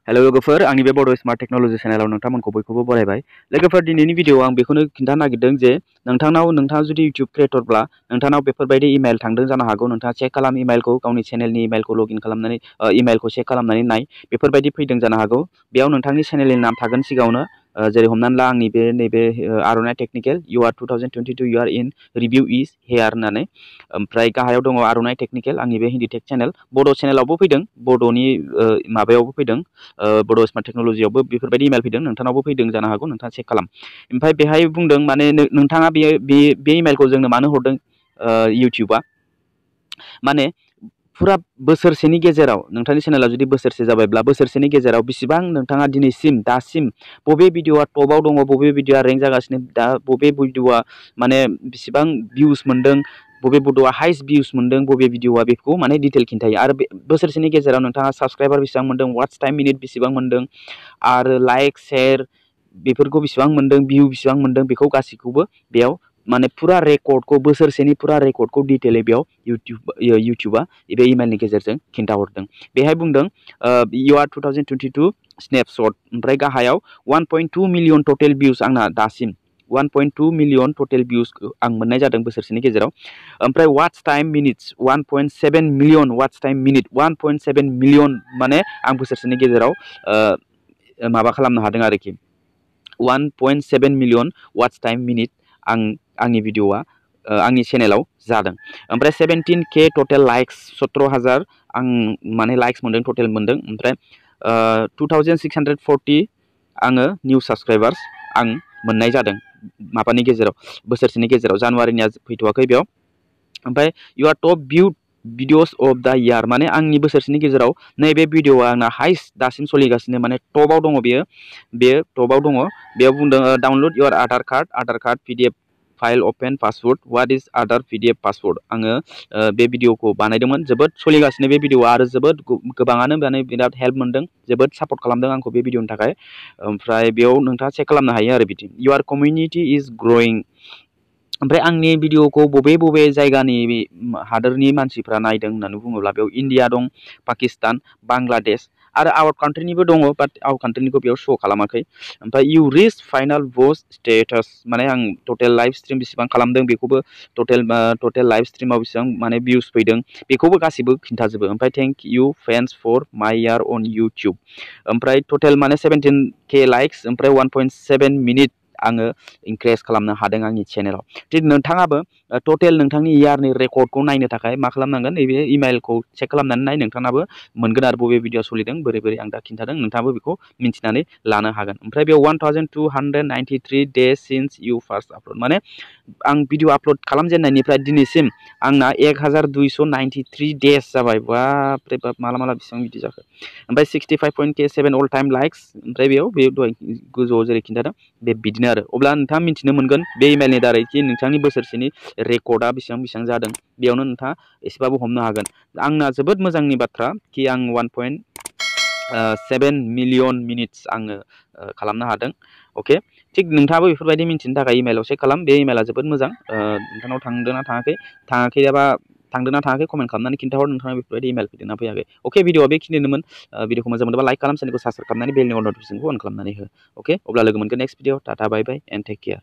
Hello लोगोफोर आंनि बे बड स्मार्ट टेक्नोलॉजी चैनेलाव नोंथांमोनखौ बयखौबो बरायबाय। लोगोफोर दिनैनि भिडियोआव आं बेखौनो खिन्थानो नागिरदों जे नोंथाङा जुदि YouTube क्रिएटरब्ला नोंथांनाव बेफोरबायदि इमेल थांदों जानो हागौ। नोंथाङा चेक खालाम इमेलखौ, गावनि चेनेलनि इमेलखौ लगइन खालामनानै इमेलखौ चेक खालामनानै नाय, बेफोरबायदि फैदों जानो हागौ। बेयाव नोंथांनि चेनेलनि नाम थागोन सिगाङावनो, जेरै हमनानै ला आंनि नैबे आर'नाइ टेक्निकेल इउ आर 2022 इउ आर इन रिभिउ इज हेयार होननानै। ओमफ्राय गाहायाव दङ आर'नाइ टेक्निकेल, आंनि बे हिन्दी टेक चेनेल। बड' चेनेलावबो फैदों, बड'नि माबायावबो फैदों, बड' स्मार्ट टेक्नोलॉजीआवबो बेफोरबायदि इमेल फैदों, नोंथांनावबो फैदों जानो हागौ। नोंथाङा चेक खालाम। ओमफ्राय बेहाय बुंदों माने नोंथाङा बे इमेलखौ जोंनो मानो हरदों इउटिउबआ, माने फुरा बोसोरसेनि गेजेराव नोंथांनि चेनेला जुदि बोसोरसे जाबायब्ला बोसोरसेनि गेजेराव बेसिबां नोंथाङा दासिम बबे भिडिअआ टपाव दङ, बबे भिडिअआ रेंक जागासिनो, दा बबे भिडिअआ माने बेसिबां भिउस मोनदों, बबे भिडिअआ हाइस्ट भिउस मोनदों, बबे भिडिअआ बेखौ माने डिटेल खिन्थायो। आरो बे बोसोरसेनि गेजेराव नोंथाङा साबस्क्राइबार बेसेबां मोनदों, वाट्स टाइम मिनिट बेसेबां मोनदों, आरो लाइक शेयार बेफोरखौ बेसेबां मोनदों, भिउ बेसेबां मोनदों, बेखौ गासैखौबो बेयाव माने फुरा रेकर्डखौ, बोसोरसेनि फुरा रेकर्डखौ डिटेलै बेयाव इउटिउबआ बे इमेलनि गेजेरजों खिन्थाहरदों। बेहाय बुंदों इउ आर 2022 स्नेपशट, ओमफ्राय गाहायाव 1.2 मिलियन टटेल भिउस आंना दासिम 1.2 मिलियन टटेल भिउस आं मोननाय जादों बोसोरसेनि गेजेराव। ओमफ्राय वाट्स टाइम मिनिट्स 1.7 मिलियन वाट्स टाइम मिनिट, 1.7 मिलियन माने आं बोसोरसेनि गेजेराव माबा खालामनो हादों आरोखि। 1.7 मिलियन वाट्स टाइम मिनिट आंनि भिडिअआ आंनि चेनेलाव जादों। ओमफ्राय 17K टटेल लाइक्स, 17,000 आं माने लाइक्स मोनदों, टटेल मोनदों। ओमफ्राय 2640 आङो निउ साबस्क्राइबार्स आं मोननाय जादों माबानि गेजेराव, बोसोरसेनि गेजेराव। जानुवारिनिया फैथ'वाखै बेयाव। ओमफ्राय you are top viewed videos of the year, माने आंनि बोसोरसेनि गेजेराव नैबे भिडिअआ आंना हाइस्ट दासिम सोलिगासिनो, माने टपाव दङ बेयो टपाव दङ। बेयाव बुंदों download your Aadhaar card PDF file open password, what is Aadhaar PDF password. आङो बे भिडिअखौ बानायदोंमोन, जोबोद सोलिगासिनो बे भिडिअआ, आरो जोबोद गोबाङानो माने बिराद हेल्प मोनदों, जोबोद सापर्ट खालामदों आंखौ बे भिडिअनि थाखाय। ओमफ्राय बेयाव नोंथाङा चेक खालामनो हायो आरो बिदि इउर कमिउनिटि इज ग्रयिं। ओमफ्राय आंनि भिडिअखौ बबे जायगानि हादोरनि मानसिफ्रा नायदों होननानै बुङोब्ला बेयाव इण्डिया दं, पाकिस्तान, बांलादेश आरो आउट कान्ट्रिनिबो दङ, बाट आउट कान्ट्रिनिखौ बेयाव शो खालामाखै। ओमफ्राय इउ रिच फाइनाल भइस स्टेटास, माने आं टटेल लाइभ स्ट्रिम बेसेबां खालामदों बेखौबो, टटेल लाइभ स्ट्रिमाव बेसेबां माने भिउस फैदों बेखौबो गासिबो खिन्थाजोबो। ओमफ्राय थेंक इउ फ्रेन्ड्स फर माइ इयार अन इउटिउब। ओमफ्राय टटेल माने 17K लाइक्स, ओमफ्राय 1.7 मिनिट आङो इनक्रेज खालामनो हादों आंनि चेनेलाव। थिग नोंथाङाबो टटेल नोंथांनि इयारनि रेकर्डखौ नायनो थाखाय मा खालामनांगोन, नैबे इमेलखौ चेक खालामनानै नाय, नोंथाङाबो मोनगोन आरो बबे भिडिअ सोलिदों, बोरै आं दा खिन्थादों, नोंथाङाबो बेखौ मिन्थिनानै लानो हागोन। ओमफ्राय बेयाव 1293 डेज सिन्स इउ फार्स्ट आपल'ड, माने आं भिडिअ आपल'ड खालामजेननायनिफ्राय दिनैसिम आंना 1293 डेज जाबाय। बाप रे बाप, माला बेसेबां बिदि जाखो। ओमफ्राय 65.7 अल टाइम लाइक्स, ओमफ्राय बेयाव बे दहाय गोजौआव जेरै खिन्थादों बिदिनो आरो। अब्ला नोंथाङा मिन्थिनो मोनगोन बे इमेलनि दारै कि नोंथांनि बोसोरसेनि रेकर्डआ बेसेबां जादों, बेयावनो नोंथाङा एसेबाबो हमनो हागोन। आंना जोबोद मोजांनि बाथ्रा कि आं 1.7 मिलियन मिनिट्स आङो खालामनो हादों। अके, थिग नोंथाङाबो बेफोरबायदि मिन्थिनो थाखाय इमेलाव चेक खालाम। बे इमेला जोबोद मोजां। नोंथांनाव थांदोंना थाङाखै कमेन्ट खालामनानै खिन्थाहर, नोंथाङा बेफोरबायदि इमेल फैदोंना फैयाखै। अके, भिडिअआ बेखिनियानोमोन। भिडिअखौ मोजां मोनोबा लाइक खालाम, चेनेलखौ साबस्क्राइब खालामनानै बेलनि नटिफिकेसनखौ अन खालामनानै हो। अके, अब्ला लोगो मोनगोन next video. Tata bye bye and take care.